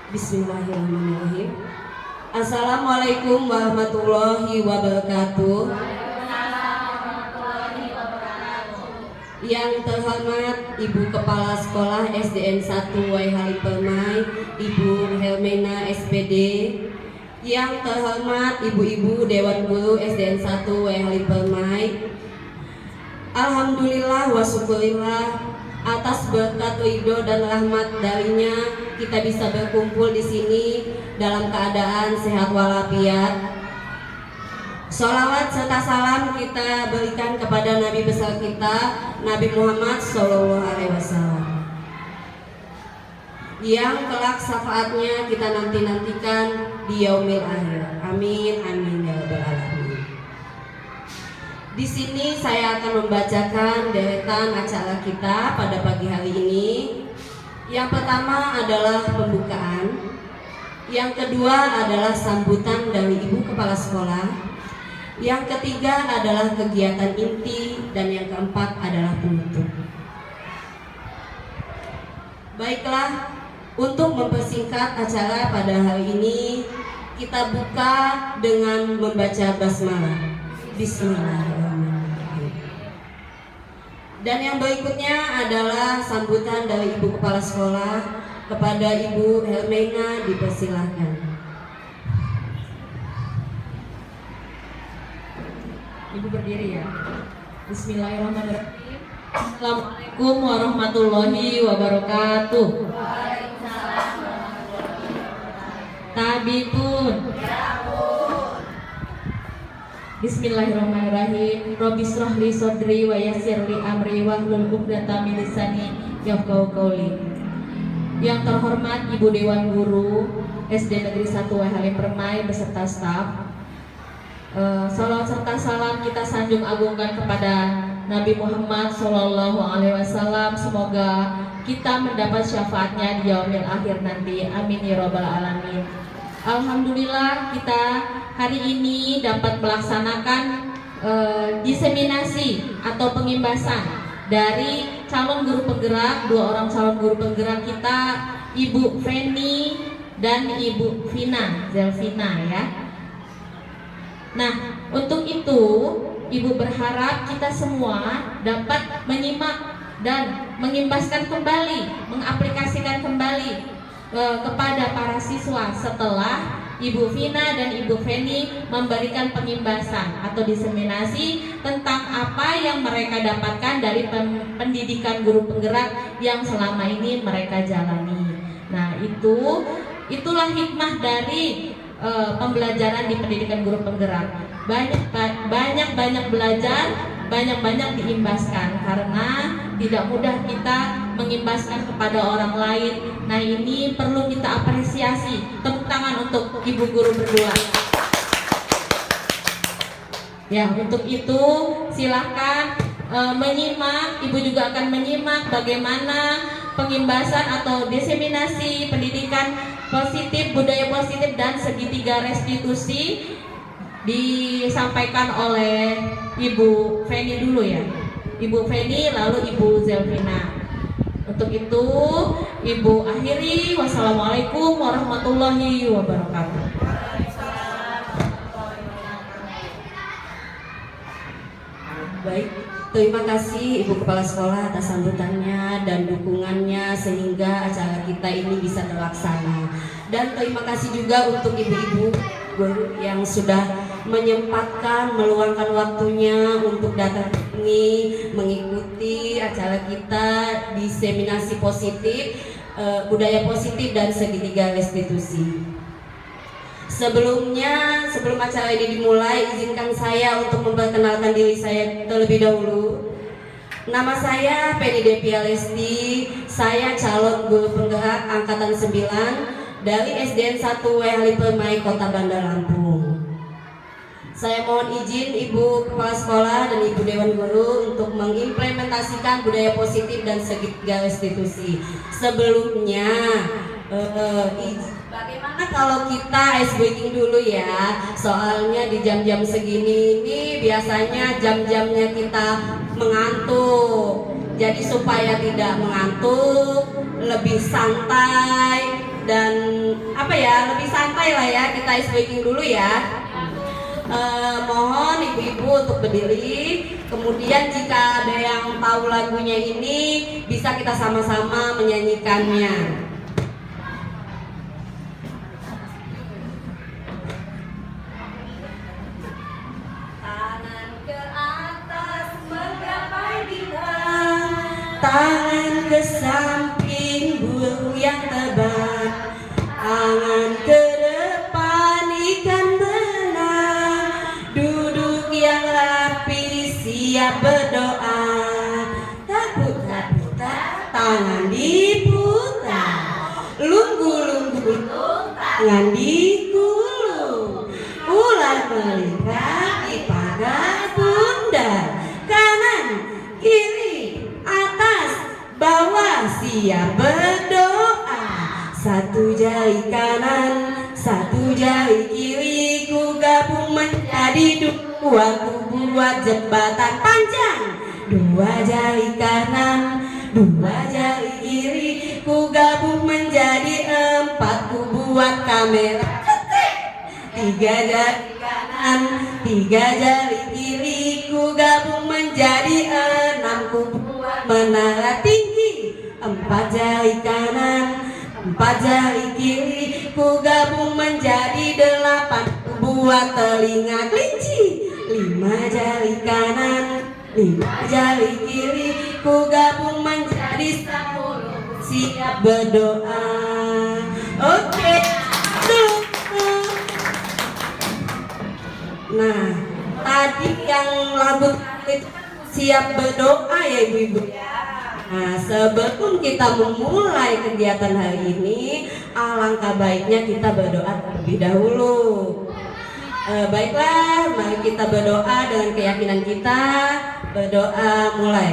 Bismillahirrahmanirrahim. Assalamualaikum warahmatullahi wabarakatuh. Yang terhormat Ibu Kepala Sekolah SDN 1 Wai Halim Permai, Ibu Helmena SPD. Yang terhormat Ibu-ibu Dewan Guru SDN 1 Wai Halim Permai. Alhamdulillah wa syukurillah atas berkat ridho dan rahmat darinya kita bisa berkumpul di sini dalam keadaan sehat walafiat. Sholawat serta salam kita berikan kepada Nabi besar kita, Nabi Muhammad SAW, yang kelak syafaatnya kita nantikan di yaumil akhir. Amin amin ya rabbal alamin. Di sini saya akan membacakan deretan acara kita pada pagi hari ini. Yang pertama adalah pembukaan, yang kedua adalah sambutan dari Ibu Kepala Sekolah, yang ketiga adalah kegiatan inti, dan yang keempat adalah penutup. Baiklah, untuk mempersingkat acara pada hari ini, kita buka dengan membaca basmalah. Bismillahirrahmanirrahim. Dan yang berikutnya adalah sambutan dari Ibu Kepala Sekolah kepada Ibu Helmena, dipersilahkan. Ibu berdiri ya. Bismillahirrahmanirrahim. Assalamualaikum warahmatullahi wabarakatuh. Tabipun. Bismillahirrahmanirrahim. Rabbi shrah li sadri wa yassir li amri wahlul 'uqdatam min lisani yafqahu qawli. Yang terhormat Ibu Dewan Guru SD Negeri 1 Wai Halim Permai beserta staf. Salawat serta salam kita sanjung agungkan kepada Nabi Muhammad SAW. Semoga kita mendapat syafaatnya di yaumil akhir nanti. Amin ya rabbal alamin. Alhamdulillah kita hari ini dapat melaksanakan diseminasi atau pengimbasan dari calon guru penggerak, 2 orang calon guru penggerak kita, Ibu Feni dan Ibu Vina, Zelvina ya. Nah, untuk itu Ibu berharap kita semua dapat menyimak dan mengimbaskan kembali, mengaplikasikan kembali kepada para siswa setelah Ibu Vina dan Ibu Feni memberikan pengimbasan atau diseminasi tentang apa yang mereka dapatkan dari pendidikan guru penggerak yang selama ini mereka jalani. Nah, itulah hikmah dari pembelajaran di pendidikan guru penggerak. Banyak belajar, banyak diimbaskan, karena tidak mudah kita mengimbaskan kepada orang lain. Nah, ini perlu kita apresiasi. Tepuk tangan untuk ibu guru berdua. Ya, untuk itu silahkan menyimak. Ibu juga akan menyimak bagaimana pengimbasan atau diseminasi pendidikan positif, budaya positif dan segitiga restitusi disampaikan oleh Ibu Feni dulu ya. Ibu Feni lalu Ibu Zelvina. Untuk itu Ibu akhiri. Wassalamualaikum warahmatullahi wabarakatuh. Baik, terima kasih Ibu Kepala Sekolah atas sambutannya dan dukungannya sehingga acara kita ini bisa terlaksana. Dan terima kasih juga untuk ibu-ibu guru yang sudah menyempatkan meluangkan waktunya untuk datang ini mengikuti acara kita diseminasi positif, budaya positif dan segitiga restitusi. Sebelum acara ini dimulai, izinkan saya untuk memperkenalkan diri saya terlebih dahulu. Nama saya Penny Devia Lesti, saya calon guru penggerak angkatan 9 dari SDN 1 Wehli Permai, Kota Bandar Lampung. Saya mohon izin Ibu Kepala Sekolah dan Ibu Dewan Guru untuk mengimplementasikan budaya positif dan segitiga restitusi. Sebelumnya, bagaimana kalau kita ice breaking dulu ya? Soalnya di jam-jam segini ini biasanya jam-jamnya kita mengantuk. Jadi supaya tidak mengantuk, lebih santai dan lebih santai lah ya, kita ice breaking dulu ya. Mohon ibu-ibu untuk berdiri. Kemudian jika ada yang tahu lagunya ini, bisa kita sama-sama menyanyikannya. Tangan ke atas menggapai bintang, tangan ke samping burung yang terbang, tangan ke depan ikan benang, duduk yang rapi siap berdoa, tak putar-putar tangan diputar, lunggu-lunggu tangan digulung, ular melingkar di pagar bunda, kanan kiri atas bawah siap berdoa, satu jari kanan satu jari kiri ku gabung menjadi dua, ku buat jembatan panjang, dua jari kanan dua jari kiri ku gabung menjadi empat, ku buat kamera tiga jari kanan tiga jari kiri ku gabung menjadi enam, ku buat menara tinggi, empat jari kanan empat jari kiri ku gabung menjadi delapan, ku buat telinga kelinci, lima jari kanan lima jari kiri ku gabung menjadi 10, siap berdoa. Oke. Nah, tadi yang lagu itu siap berdoa ya ibu-ibu. Nah, sebelum kita memulai kegiatan hari ini, alangkah baiknya kita berdoa terlebih dahulu. Baiklah, mari kita berdoa dengan keyakinan kita. Berdoa mulai.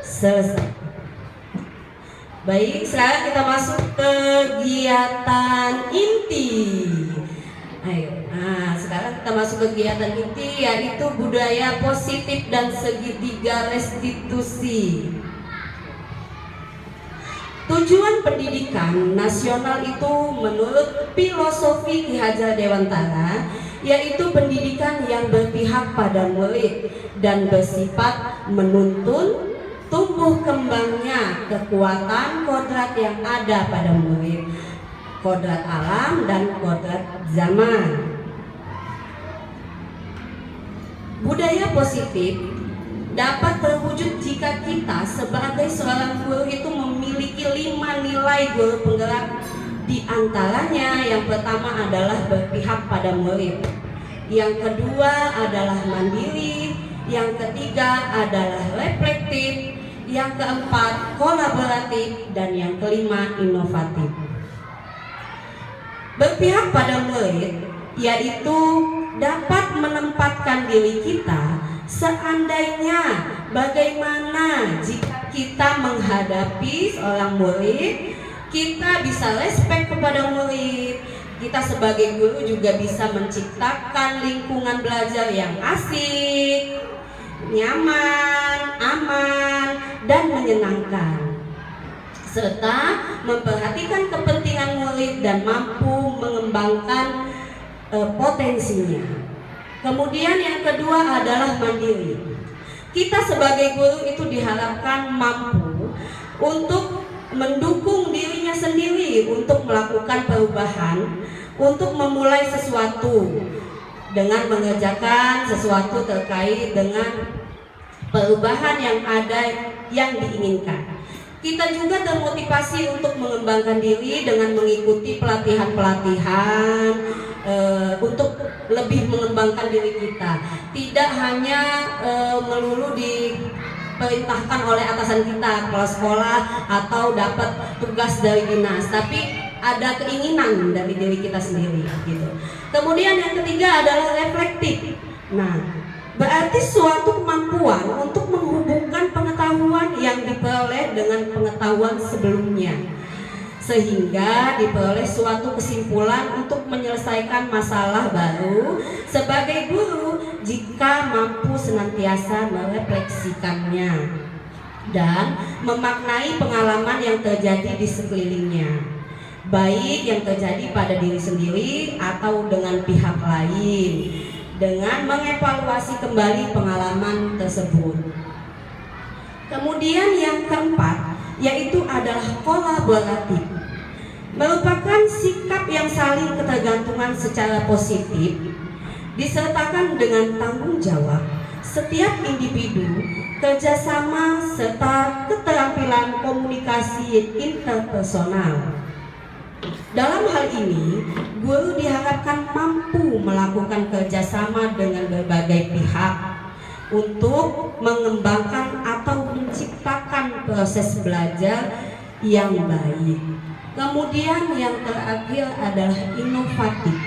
Selesai. Baik, sekarang kita masuk kegiatan inti. Ayo, nah sekarang kita masuk kegiatan inti, yaitu budaya positif dan segitiga restitusi. Tujuan pendidikan nasional itu menurut filosofi Ki Hajar Dewantara, yaitu pendidikan yang berpihak pada murid dan bersifat menuntun tumbuh kembangnya kekuatan kodrat yang ada pada murid, kodrat alam dan kodrat zaman. Budaya positif dapat terwujud jika kita sebagai seorang guru itu memiliki 5 nilai guru penggerak. Di antaranya yang pertama adalah berpihak pada murid, yang kedua adalah mandiri, yang ketiga adalah reflektif, yang keempat kolaboratif, dan yang kelima inovatif. Berpihak pada murid yaitu dapat menempatkan diri kita seandainya bagaimana jika kita menghadapi seorang murid, kita bisa respect kepada murid. Kita sebagai guru juga bisa menciptakan lingkungan belajar yang asik, nyaman, aman, dan menyenangkan, serta memperhatikan kepentingan murid dan mampu mengembangkan potensinya. Kemudian yang kedua adalah mandiri. Kita sebagai guru itu diharapkan mampu untuk mendukung dirinya sendiri untuk melakukan perubahan, untuk memulai sesuatu dengan mengerjakan sesuatu terkait dengan perubahan yang ada yang diinginkan. Kita juga termotivasi untuk mengembangkan diri dengan mengikuti pelatihan-pelatihan untuk lebih mengembangkan diri kita. Tidak hanya melulu diperintahkan oleh atasan kita kalau sekolah atau dapat tugas dari dinas, tapi ada keinginan dari diri kita sendiri gitu. Kemudian yang ketiga adalah reflektif. Nah, berarti suatu kemampuan untuk menghubungkan pengetahuan yang diperoleh dengan pengetahuan sebelumnya, sehingga diperoleh suatu kesimpulan untuk menyelesaikan masalah baru sebagai guru jika mampu senantiasa merefleksikannya dan memaknai pengalaman yang terjadi di sekelilingnya, baik yang terjadi pada diri sendiri atau dengan pihak lain, dengan mengevaluasi kembali pengalaman tersebut. Kemudian yang keempat yaitu adalah kolaboratif, merupakan sikap yang saling ketergantungan secara positif disertakan dengan tanggung jawab setiap individu, kerjasama, serta keterampilan komunikasi interpersonal. Dalam hal ini, guru diharapkan mampu melakukan kerjasama dengan berbagai pihak untuk mengembangkan atau menciptakan proses belajar yang baik. Kemudian yang terakhir adalah inovatif.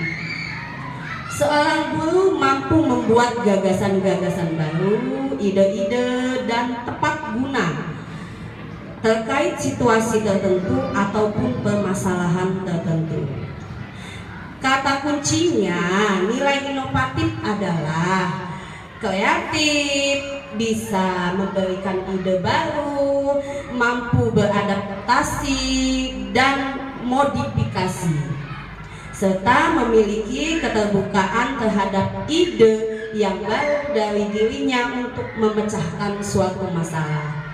Seorang guru mampu membuat gagasan-gagasan baru, ide-ide, dan tepat guna terkait situasi tertentu ataupun permasalahan tertentu. Kata kuncinya nilai inovatif adalah kreatif, bisa memberikan ide baru, mampu beradaptasi dan modifikasi, serta memiliki keterbukaan terhadap ide yang baru dari dirinya untuk memecahkan suatu masalah.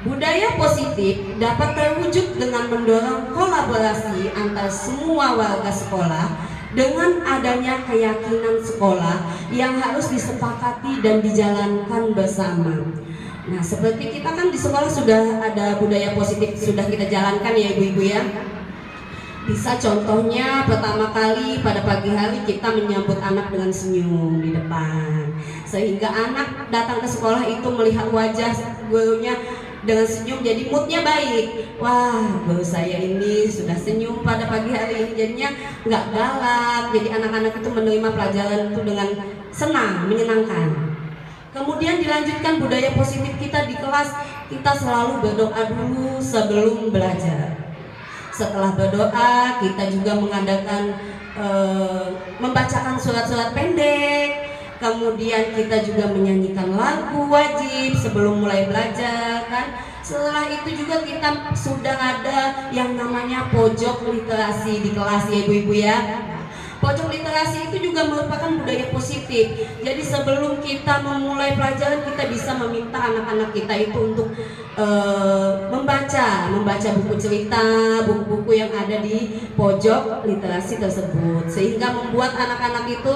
Budaya positif dapat terwujud dengan mendorong kolaborasi antar semua warga sekolah dengan adanya keyakinan sekolah yang harus disepakati dan dijalankan bersama. Nah, seperti kita kan di sekolah sudah ada budaya positif, sudah kita jalankan ya ibu-ibu ya. Bisa contohnya pertama kali pada pagi hari kita menyambut anak dengan senyum di depan, sehingga anak datang ke sekolah itu melihat wajah gurunya dengan senyum, jadi moodnya baik. Wah, guru saya ini sudah senyum pada pagi hari ini, jadinya nggak galak. Jadi anak-anak itu menerima pelajaran itu dengan senang, menyenangkan. Kemudian dilanjutkan budaya positif kita di kelas, kita selalu berdoa dulu sebelum belajar. Setelah berdoa, kita juga mengadakan membacakan surat-surat pendek. Kemudian kita juga menyanyikan lagu wajib sebelum mulai belajar kan. Setelah itu juga kita sudah ada yang namanya pojok literasi di kelas ya ibu-ibu ya. Pojok literasi itu juga merupakan budaya positif. Jadi sebelum kita memulai pelajaran, kita bisa meminta anak-anak kita itu untuk membaca buku cerita, buku-buku yang ada di pojok literasi tersebut, sehingga membuat anak-anak itu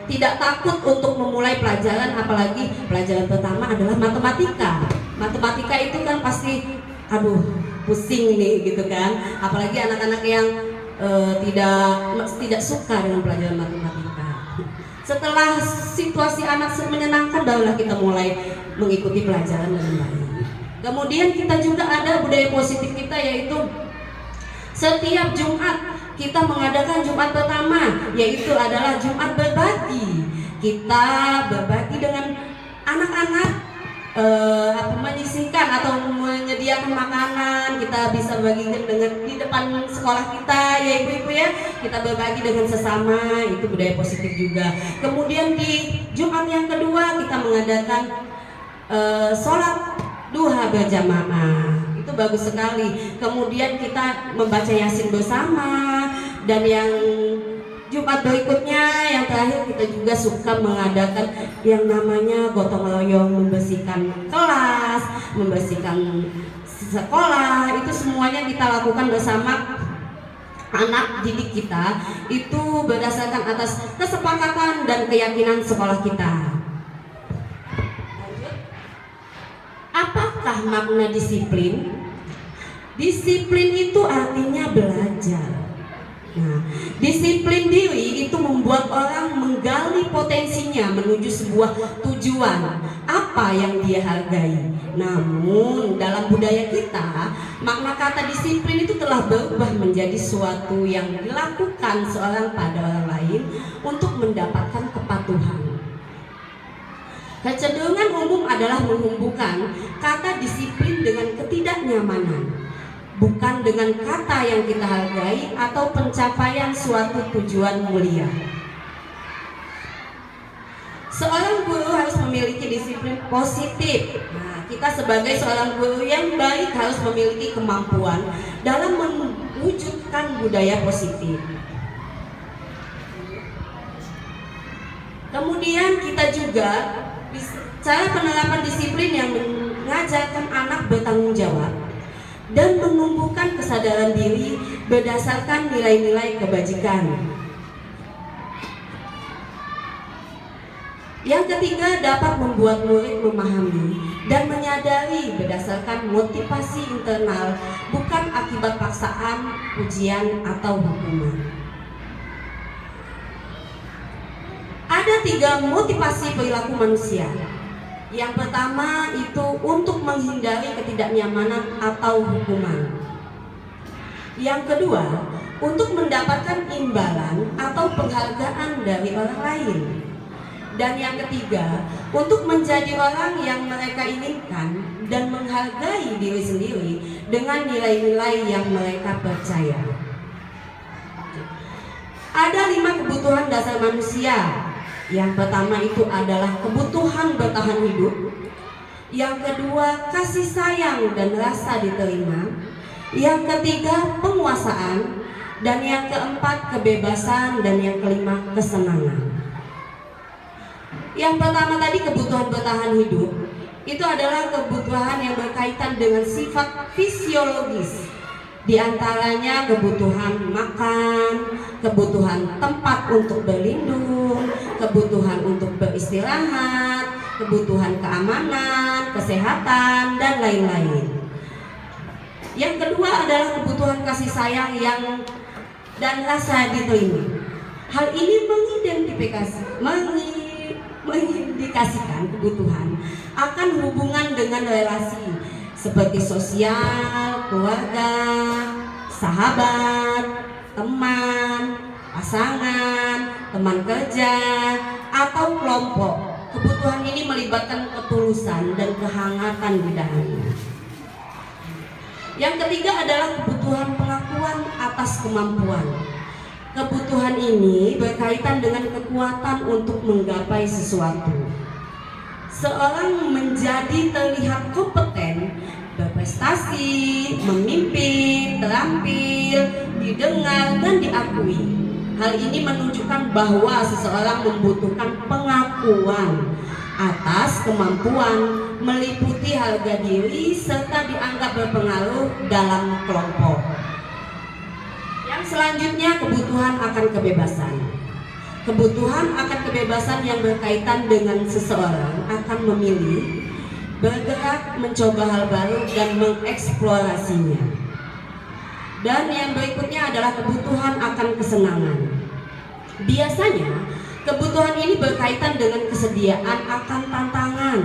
tidak takut untuk memulai pelajaran, apalagi pelajaran pertama adalah matematika. Matematika itu kan pasti aduh pusing nih gitu kan, apalagi anak-anak yang tidak suka dengan pelajaran matematika. Setelah situasi anak menyenangkan, barulah kita mulai mengikuti pelajaran dengan baik. Kemudian kita juga ada budaya positif kita, yaitu setiap Jumat kita mengadakan Jumat pertama, yaitu adalah Jumat berbagi. Kita berbagi dengan anak-anak, menyisihkan atau menyediakan makanan. Kita bisa bagikan dengan di depan sekolah kita, ya ibu-ibu ya. Kita berbagi dengan sesama, itu budaya positif juga. Kemudian di Jumat yang kedua kita mengadakan sholat duha berjamaah, itu bagus sekali. Kemudian kita membaca Yasin bersama, dan yang Jumat berikutnya yang terakhir kita juga suka mengadakan yang namanya gotong royong, membersihkan kelas, membersihkan sekolah. Itu semuanya kita lakukan bersama anak didik kita, itu berdasarkan atas kesepakatan dan keyakinan sekolah kita. Apakah makna disiplin? Disiplin itu artinya belajar. Nah, disiplin diri itu membuat orang menggali potensinya menuju sebuah tujuan apa yang dia hargai. Namun dalam budaya kita, makna kata disiplin itu telah berubah menjadi suatu yang dilakukan seorang pada orang lain untuk mendapatkan kepatuhan. Kecenderungan umum adalah menghubungkan kata disiplin dengan ketidaknyamanan, bukan dengan kata yang kita hargai atau pencapaian suatu tujuan mulia. Seorang guru harus memiliki disiplin positif. Nah, kita sebagai seorang guru yang baik harus memiliki kemampuan dalam mewujudkan budaya positif. Kemudian kita juga cara penerapan disiplin yang mengajarkan anak bertanggung jawab dan menumbuhkan kesadaran diri berdasarkan nilai-nilai kebajikan. Yang ketiga, dapat membuat murid memahami dan menyadari berdasarkan motivasi internal, bukan akibat paksaan, ujian, atau hukuman. Ada 3 motivasi perilaku manusia. Yang pertama itu untuk menghindari ketidaknyamanan atau hukuman. Yang kedua, untuk mendapatkan imbalan atau penghargaan dari orang lain. Dan yang ketiga, untuk menjadi orang yang mereka inginkan dan menghargai diri sendiri dengan nilai-nilai yang mereka percaya. Ada 5 kebutuhan dasar manusia. Yang pertama itu adalah kebutuhan bertahan hidup. Yang kedua, kasih sayang dan rasa diterima. Yang ketiga, penguasaan. Dan yang keempat, kebebasan. Dan yang kelima, kesenangan. Yang pertama tadi, kebutuhan bertahan hidup, itu adalah kebutuhan yang berkaitan dengan sifat fisiologis. Di antaranya kebutuhan makan, kebutuhan tempat untuk berlindung, kebutuhan untuk beristirahat, kebutuhan keamanan, kesehatan, dan lain-lain. Yang kedua adalah kebutuhan kasih sayang dan rasa diterima. Hal ini mengindikasikan kebutuhan akan hubungan dengan relasi seperti sosial, keluarga, sahabat, teman, pasangan, teman kerja, atau kelompok. Kebutuhan ini melibatkan ketulusan dan kehangatan di dalamnya. Yang ketiga adalah kebutuhan pengakuan atas kemampuan. Kebutuhan ini berkaitan dengan kekuatan untuk menggapai sesuatu. Seorang menjadi terlihat kompeten, berprestasi, memimpin, terampil, didengar, dan diakui. Hal ini menunjukkan bahwa seseorang membutuhkan pengakuan atas kemampuan, meliputi harga diri, serta dianggap berpengaruh dalam kelompok. Yang selanjutnya, kebutuhan akan kebebasan. Kebutuhan akan kebebasan yang berkaitan dengan seseorang akan memilih, bergerak, mencoba hal baru, dan mengeksplorasinya. Dan yang berikutnya adalah kebutuhan akan kesenangan. Biasanya Kebutuhan ini berkaitan dengan kesediaan akan tantangan,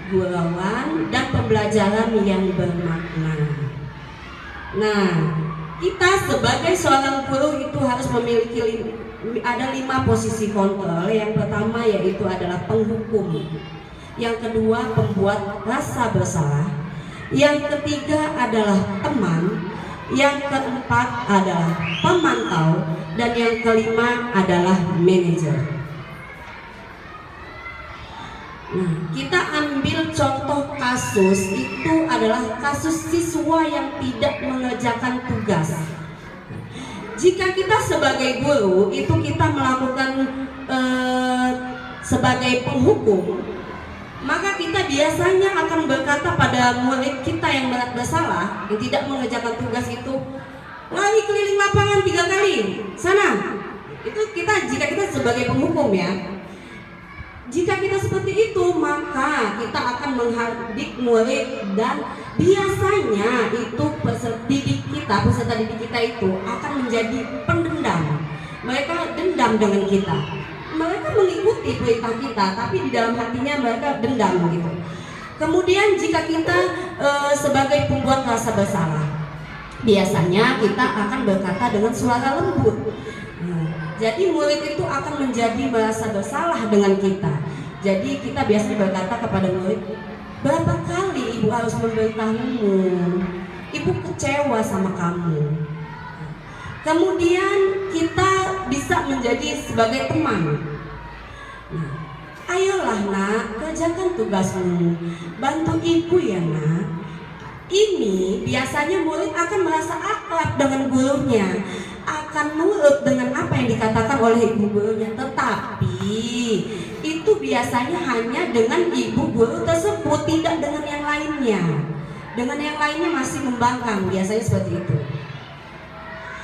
gurauan, dan pembelajaran yang bermakna. Nah, kita sebagai seorang guru itu harus memiliki ada 5 posisi kontrol. Yang pertama yaitu adalah penghukum, yang kedua pembuat rasa bersalah, yang ketiga adalah teman, yang keempat adalah pemantau, dan yang kelima adalah manajer. Nah, kita ambil contoh kasus itu adalah kasus siswa yang tidak mengerjakan tugas. Jika kita sebagai guru itu kita melakukan sebagai penghukum, maka kita biasanya akan berkata pada murid kita yang bersalah, yang tidak mengerjakan tugas itu, lari keliling lapangan 3 kali, sana. Itu jika kita sebagai penghukum ya. Jika kita seperti itu, maka kita akan menghardik murid, dan biasanya itu peserta didik kita itu akan menjadi pendendam. Mereka dendam dengan kita. Mereka mengikuti perintah kita, tapi di dalam hatinya mereka dendam gitu. Kemudian jika kita sebagai pembuat rasa bersalah, biasanya kita akan berkata dengan suara lembut. Jadi murid itu akan menjadi merasa bersalah dengan kita. Jadi kita biasanya berkata kepada murid, berapa kali ibu harus memberitahumu, ibu kecewa sama kamu. Kemudian kita bisa menjadi sebagai teman. Nah, ayolah nak, kerjakan tugasmu, bantu ibu ya nak. Ini biasanya murid akan merasa akrab dengan gurunya, akan nurut dengan apa yang dikatakan oleh ibu gurunya. Tetapi itu biasanya hanya dengan ibu guru tersebut, tidak dengan yang lainnya. Dengan yang lainnya masih membangkang, biasanya seperti itu.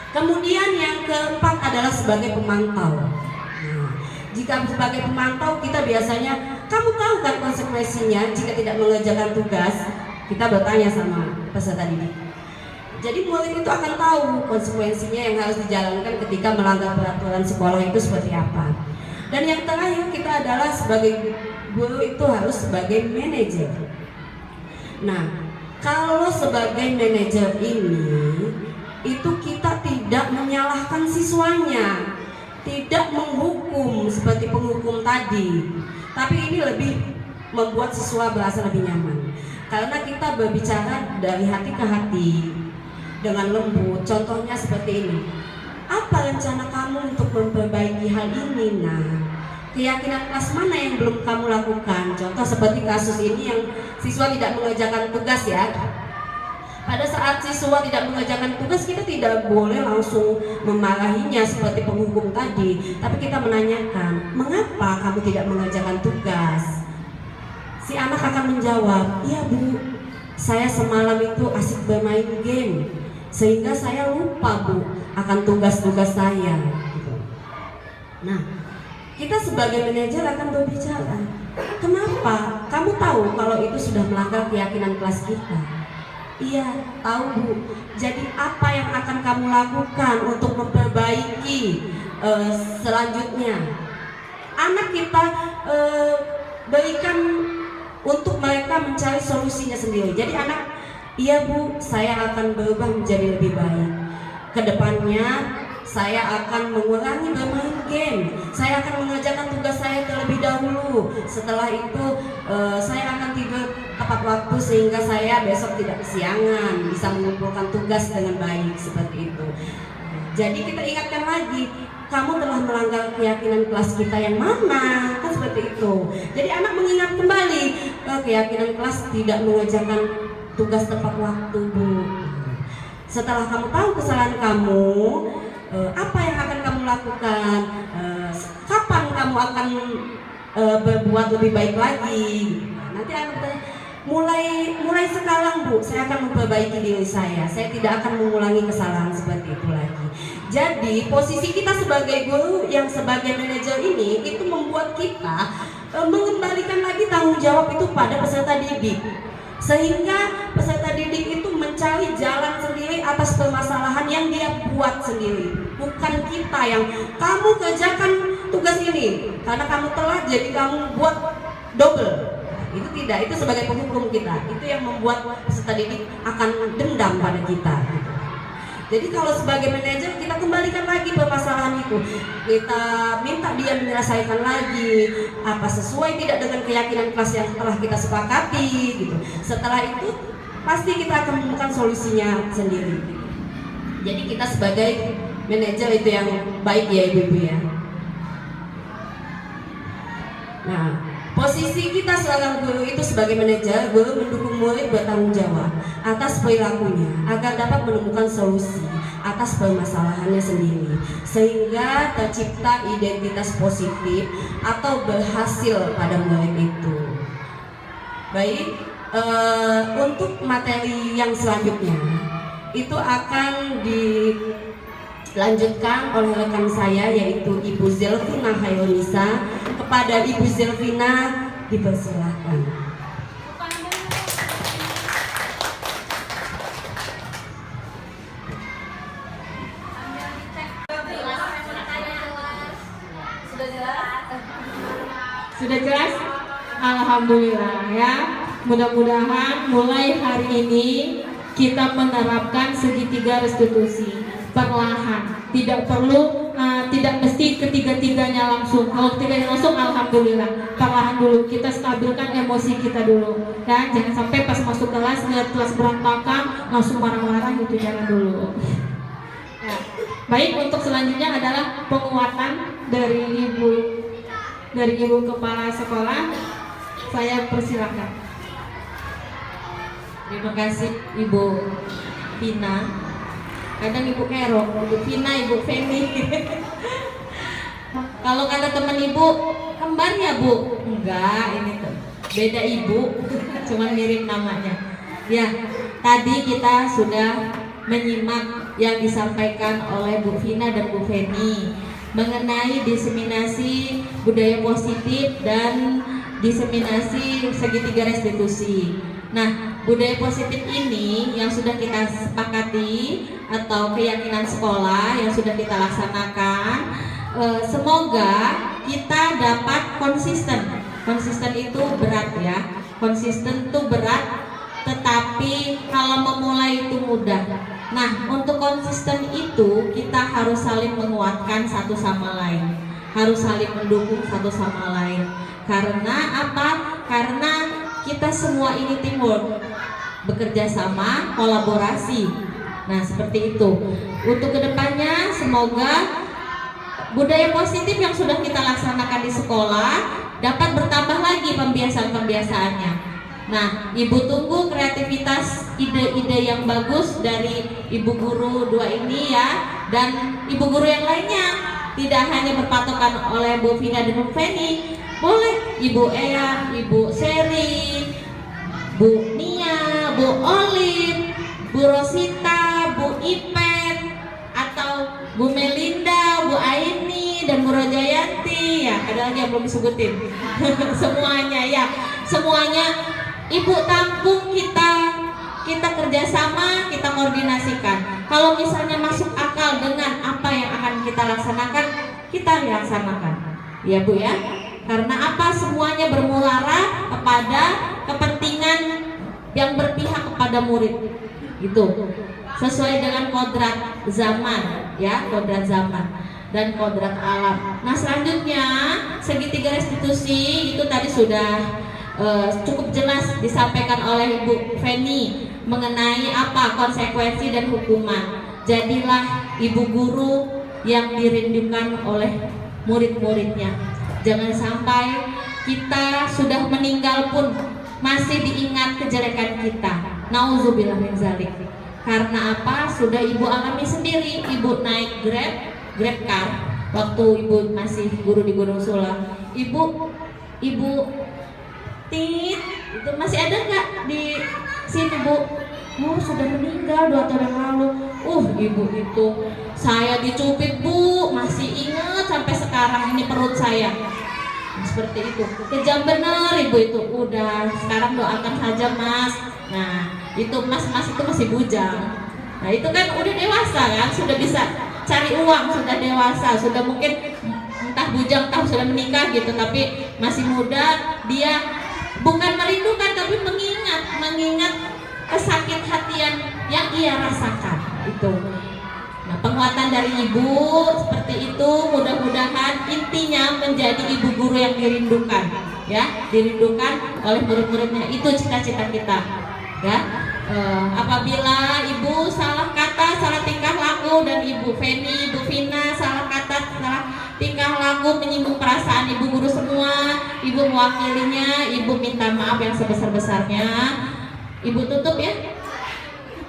Kemudian yang keempat adalah sebagai pemantau. Nah, jika sebagai pemantau kita biasanya, kamu tahu kan konsekuensinya jika tidak mengerjakan tugas? Kita bertanya sama peserta didik. Jadi murid itu akan tahu konsekuensinya yang harus dijalankan ketika melanggar peraturan sekolah itu seperti apa. Dan yang terakhir kita adalah sebagai guru itu harus sebagai manajer. Nah, kalau sebagai manajer ini itu kita tidak menyalahkan siswanya, tidak menghukum seperti penghukum tadi, tapi ini lebih membuat siswa berasa lebih nyaman. Karena kita berbicara dari hati ke hati dengan lembut. Contohnya seperti ini. Apa rencana kamu untuk memperbaiki hal ini? Nah, keyakinan kelas mana yang belum kamu lakukan? Contoh seperti kasus ini yang siswa tidak mengerjakan tugas ya. Pada saat siswa tidak mengerjakan tugas, kita tidak boleh langsung memarahinya seperti penghukum tadi, tapi kita menanyakan, mengapa kamu tidak mengerjakan tugas? Si anak akan menjawab, iya bu, saya semalam itu asik bermain game, sehingga saya lupa bu akan tugas-tugas saya. Nah, kita sebagai manajer akan berbicara, kenapa? Kamu tahu kalau itu sudah melanggar keyakinan kelas kita? Iya, tahu bu. Jadi apa yang akan kamu lakukan untuk memperbaiki selanjutnya? Anak kita berikan untuk mereka mencari solusinya sendiri. Jadi anak, iya bu, saya akan berubah menjadi lebih baik. Kedepannya saya akan mengurangi bermain game. Saya akan mengerjakan tugas saya terlebih dahulu. Setelah itu saya akan tidur tepat waktu sehingga saya besok tidak kesiangan, bisa mengumpulkan tugas dengan baik seperti itu. Jadi kita ingatkan lagi, kamu telah melanggar keyakinan kelas kita yang mana, kan seperti itu. Jadi anak mengingat kembali keyakinan kelas tidak mengerjakan tugas tepat waktu bu. Setelah kamu tahu kesalahan kamu, apa yang akan kamu lakukan? Kapan kamu akan berbuat lebih baik lagi? Nanti anak bertanya, mulai sekarang bu, saya akan memperbaiki diri saya tidak akan mengulangi kesalahan seperti itu lagi. Jadi posisi kita sebagai guru yang sebagai manajer ini itu membuat kita mengembalikan lagi tanggung jawab itu pada peserta didik, sehingga peserta didik itu mencari jalan sendiri atas permasalahan yang dia buat sendiri, bukan kita yang kamu kerjakan tugas ini, karena kamu telat jadi kamu buat double. Itu tidak, itu sebagai penghukum kita, itu yang membuat peserta didik akan dendam pada kita gitu. Jadi kalau sebagai manajer kita kembalikan lagi permasalahan itu, kita minta dia menyelesaikan lagi apa sesuai tidak dengan keyakinan kelas yang telah kita sepakati gitu. Setelah itu pasti kita akan menemukan solusinya sendiri. Jadi kita sebagai manajer itu yang baik ya ibu-ibu ya. Nah, posisi kita seorang guru itu sebagai manajer, guru mendukung murid bertanggung jawab atas perilakunya agar dapat menemukan solusi atas permasalahannya sendiri, sehingga tercipta identitas positif atau berhasil pada murid itu. Baik, untuk materi yang selanjutnya itu akan dilanjutkan oleh rekan saya yaitu Ibu Zelvina Hairunisa. Kepada Ibu Zelvina dipersilahkan. Sudah jelas? Alhamdulillah ya. Mudah-mudahan mulai hari ini kita menerapkan segitiga restitusi perlahan. Tidak perlu, tidak mesti ketiga-tiganya langsung. Kalau ketiganya langsung, alhamdulillah. Perlahan dulu, kita stabilkan emosi kita dulu. Ya, jangan sampai pas masuk kelas ngeliat kelas berantakan langsung marah-marah gitu, jangan dulu. Ya. Baik, untuk selanjutnya adalah penguatan dari ibu kepala sekolah. Saya persilakan. Terima kasih Ibu Vina. Kadang Ibu Kero, Ibu Vina, Ibu Feni. Kalau kata teman Ibu, kembar ya Bu? Enggak, ini tuh beda Ibu, cuma mirip namanya. Ya, tadi kita sudah menyimak yang disampaikan oleh Bu Vina dan Bu Feni mengenai diseminasi budaya positif dan diseminasi segitiga restitusi. Nah, budaya positif ini yang sudah kita sepakati atau keyakinan sekolah yang sudah kita laksanakan, semoga kita dapat konsisten. Konsisten itu berat ya, konsisten itu berat, tetapi kalau memulai itu mudah. Nah, untuk konsisten itu kita harus saling menguatkan satu sama lain, harus saling mendukung satu sama lain. Karena apa? Karena kita semua ini teamwork, bekerja sama, kolaborasi. Nah, seperti itu. Untuk kedepannya, semoga budaya positif yang sudah kita laksanakan di sekolah dapat bertambah lagi pembiasaan-pembiasaannya. Nah, Ibu tunggu kreativitas ide-ide yang bagus dari Ibu Guru 2 ini ya, dan Ibu Guru yang lainnya. Tidak hanya berpatokan oleh Bu Vina dan Bu Feni, boleh Ibu Eyang, Ibu Seri, Bu Nia, Bu Olive, Bu Rosita, Bu Ipet, atau Bu Melinda, Bu Aini, dan Bu Rojayanti. Ya, ada lagi yang belum disebutin. Semuanya ya, semuanya Ibu tampung, kita kerjasama, kita koordinasikan. Kalau misalnya masuk akal dengan apa yang akan kita laksanakan, kita laksanakan. Ya Bu ya. Karena apa? Semuanya bermuara kepada kepentingan yang berpihak kepada murid. Gitu. Sesuai dengan kodrat zaman, ya, kodrat zaman dan kodrat alam. Nah, selanjutnya segitiga restitusi itu tadi sudah cukup jelas disampaikan oleh Ibu Feni mengenai apa konsekuensi dan hukuman. Jadilah ibu guru yang dirindukan oleh murid-muridnya. Jangan sampai kita sudah meninggal pun masih diingat kejelekan kita. Nauzubillah min zalik. Karena apa? Sudah Ibu alami sendiri. Ibu naik Grab car waktu Ibu masih guru di Gunung Sula. Ibu Tit, itu masih ada nggak di sini Bu? Oh, sudah meninggal 2 tahun yang lalu. Ibu itu saya dicubit Bu, masih ingat sampai sekarang ini perut saya. Nah, seperti itu. Kejam bener Ibu itu. Udah, sekarang doakan saja Mas. Nah, itu Mas itu masih bujang. Nah, itu kan udah dewasa kan, sudah bisa cari uang, sudah dewasa, sudah mungkin entah ya, bujang tahu sudah menikah gitu, tapi masih muda, dia bukan merindukan tapi mengingat kesakit hatian yang ia rasakan itu. Nah, penguatan dari ibu seperti itu, mudah-mudahan intinya menjadi ibu guru yang dirindukan, ya, dirindukan oleh murid-muridnya. Itu cita-cita kita, ya. Apabila ibu salah kata, salah tingkah laku, dan ibu Feni, ibu Vina salah kata, salah tingkah laku menyinggung perasaan ibu guru semua, ibu mewakilinya, ibu minta maaf yang sebesar-besarnya. Ibu tutup ya.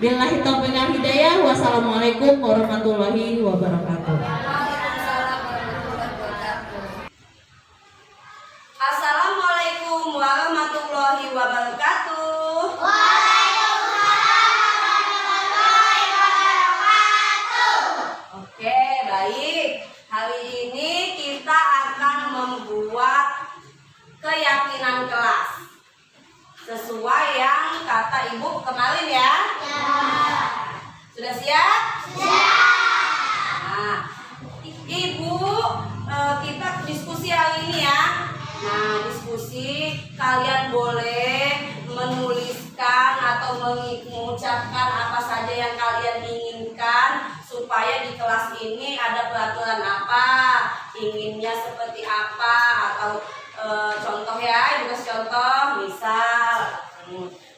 Billahi taufiq wal hidayah. Wassalamualaikum warahmatullahi wabarakatuh. Assalamualaikum warahmatullahi wabarakatuh. Oke, baik. Hari ini kita akan membuat keyakinan kelas sesuai yang kata ibu kemarin ya. Sudah siap? Nah, ibu, kita diskusi hari ini ya. Nah, diskusi kalian boleh menuliskan atau mengucapkan apa saja yang kalian inginkan supaya di kelas ini ada peraturan apa, inginnya seperti apa, atau contoh ya, ibu kasih contoh, misal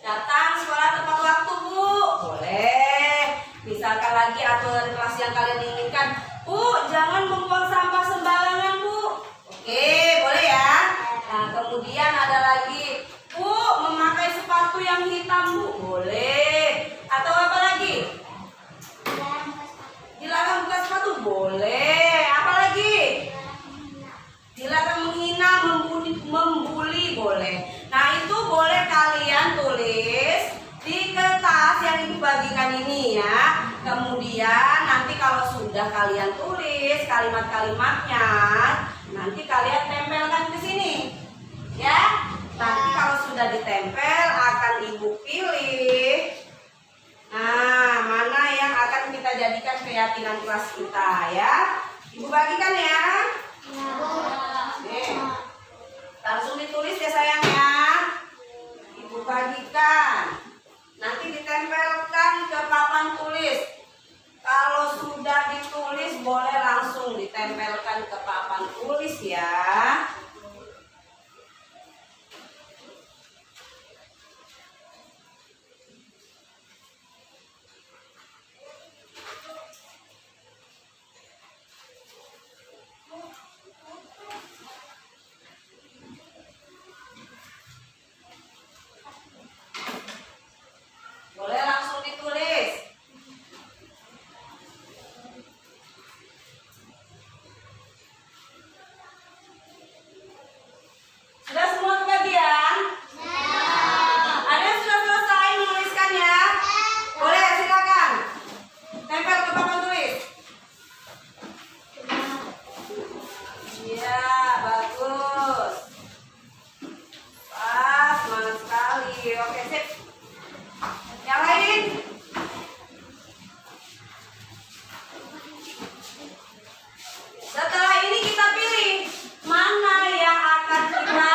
datang sekolah tepat waktu bu, boleh. Misalkan lagi aturan kelas yang kalian inginkan, bu jangan membuang sampah sembarangan bu, oke boleh ya. Nah kemudian ada lagi, bu memakai sepatu yang hitam bu, boleh. Atau apa lagi? Dilarang buka sepatu, boleh. Apa lagi? Dilarang menghina, membuli, boleh. Nah itu boleh kalian tulis di kertas yang ibu bagikan ini ya. Kemudian nanti kalau sudah kalian tulis kalimat-kalimatnya, nanti kalian tempelkan ke sini ya. Nanti kalau sudah ditempel akan ibu pilih, nah mana yang akan kita jadikan keyakinan kelas kita ya. Ibu bagikan ya. Nih, langsung ditulis ya sayang ya. Ibu bagikan, nanti ditempelkan ke papan tulis. Kalau sudah ditulis boleh langsung ditempelkan ke papan tulis ya. Boleh langsung ditulis. Sudah semua kebagian? Ada yang sudah selesai menuliskannya? Boleh, silakan. Tempel ke papan tulis. Iya, bagus. Wah, semangat sekali. Oke, sip. Yang lain? Setelah ini kita pilih mana yang akan kita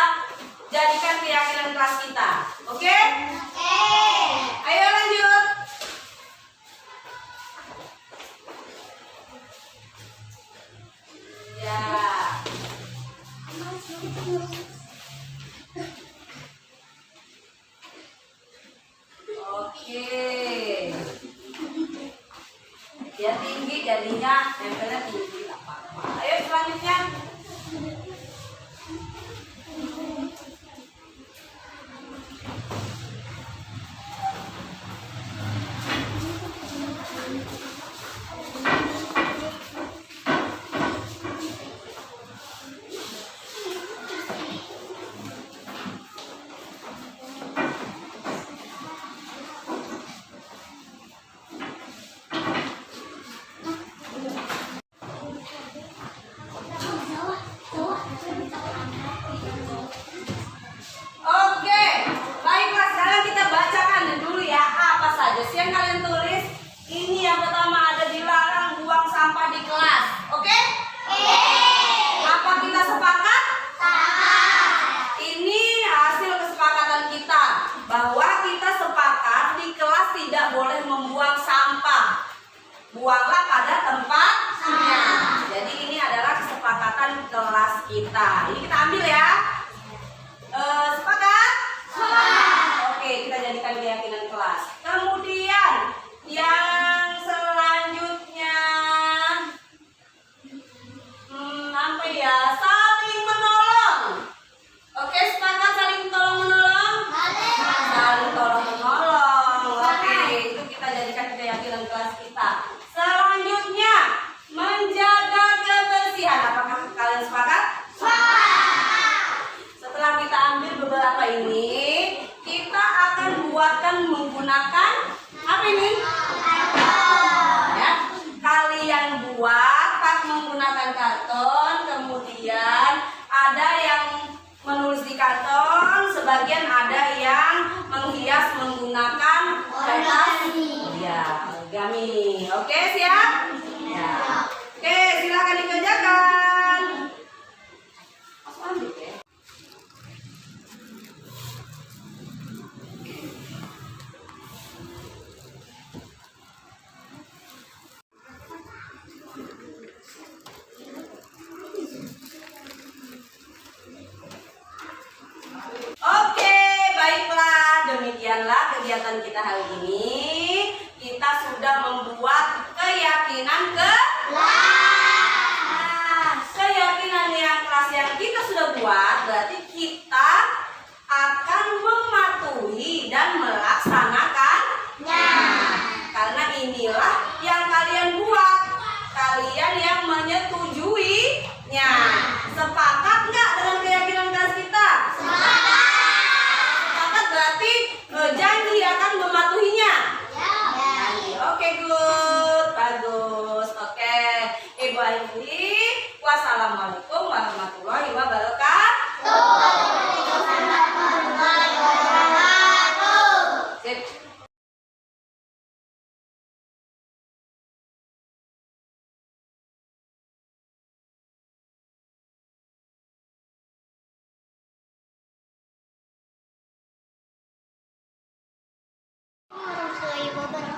jadikan keyakinan kelas kita. Oke? Ayo lanjut. Ya. Oke. Dia tinggi jadinya tempelnya tinggi tak apa-apa. Ayo selanjutnya. tidak boleh membuang sampah. Buanglah pada tempatnya. Jadi ini adalah kesepakatan kelas kita. Ini kita ambil ya. Sepakat? Sepakat. Oke, kita jadikan keyakinan kelas. Kemudian yang selanjutnya apa ya? Saling menolong. Oke, sepakat saling tolong menolong? Saling tolong menolong. Oke, itu kita jadikan keyakinan kelas kita. Selanjutnya menjaga kebersihan. Apakah kalian sepakat? Setelah kita ambil beberapa ini, kita akan buatkan menggunakan apa ini? Ya, kalian buat menggunakan karton, kemudian ada yang menulis di karton, sebagian ada yang menghias menggunakan kertas. Ya, origami. Oke, siap? Ya. Oke, silakan dikerjakan. Masuk ambil ya. Oke, baiklah, demikianlah kegiatan kita hari ini. Kita sudah membuat keyakinan keyakinan yang kelas yang kita sudah buat, berarti kita akan mematuhi dan melaksanakannya. Karena inilah yang kalian buat, kalian yang menyetujuinya. Sepakat nggak dengan keyakinan kelas kita? Sepakat berarti janji akan mematuhinya. Oke, good, bagus. Oke, Ibu Aini, wassalamualaikum warahmatullahi wabarakatuh. Sip. Warahmatullahi wabarakatuh.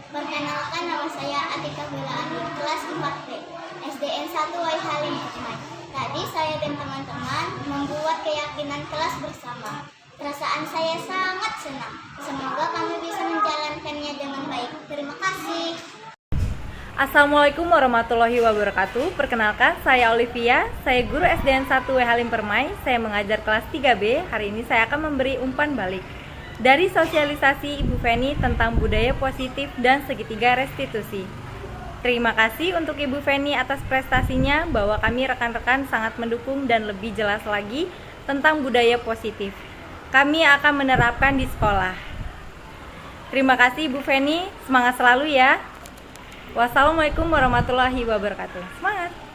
Perkenalkan, nama saya Atika Bella Ani, kelas 4B, SDN 1 Waihalim Permai. Tadi saya dan teman-teman membuat keyakinan kelas bersama. Perasaan saya sangat senang. Semoga kami bisa menjalankannya dengan baik. Terima kasih. Assalamualaikum warahmatullahi wabarakatuh. Perkenalkan, saya Olivia, saya guru SDN 1 Halim Permai. Saya mengajar kelas 3B. Hari ini saya akan memberi umpan balik dari sosialisasi Ibu Feni tentang budaya positif dan segitiga restitusi. Terima kasih untuk Ibu Feni atas prestasinya, bahwa kami rekan-rekan sangat mendukung dan lebih jelas lagi tentang budaya positif. Kami akan menerapkan di sekolah. Terima kasih Ibu Feni, semangat selalu ya. Wassalamualaikum warahmatullahi wabarakatuh. Semangat!